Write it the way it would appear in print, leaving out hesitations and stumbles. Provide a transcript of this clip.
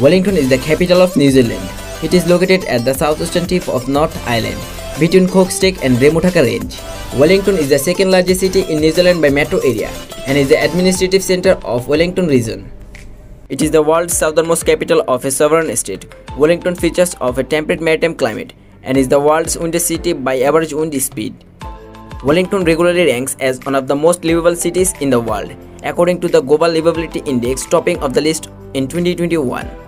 Wellington is the capital of New Zealand. It is located at the southeastern tip of North Island, between Cook Strait and Remutaka Range. Wellington is the second largest city in New Zealand by metro area and is the administrative centre of Wellington region. It is the world's southernmost capital of a sovereign state. Wellington features of a temperate maritime climate and is the world's windiest city by average wind speed. Wellington regularly ranks as one of the most livable cities in the world, according to the Global Livability Index, topping of the list in 2021.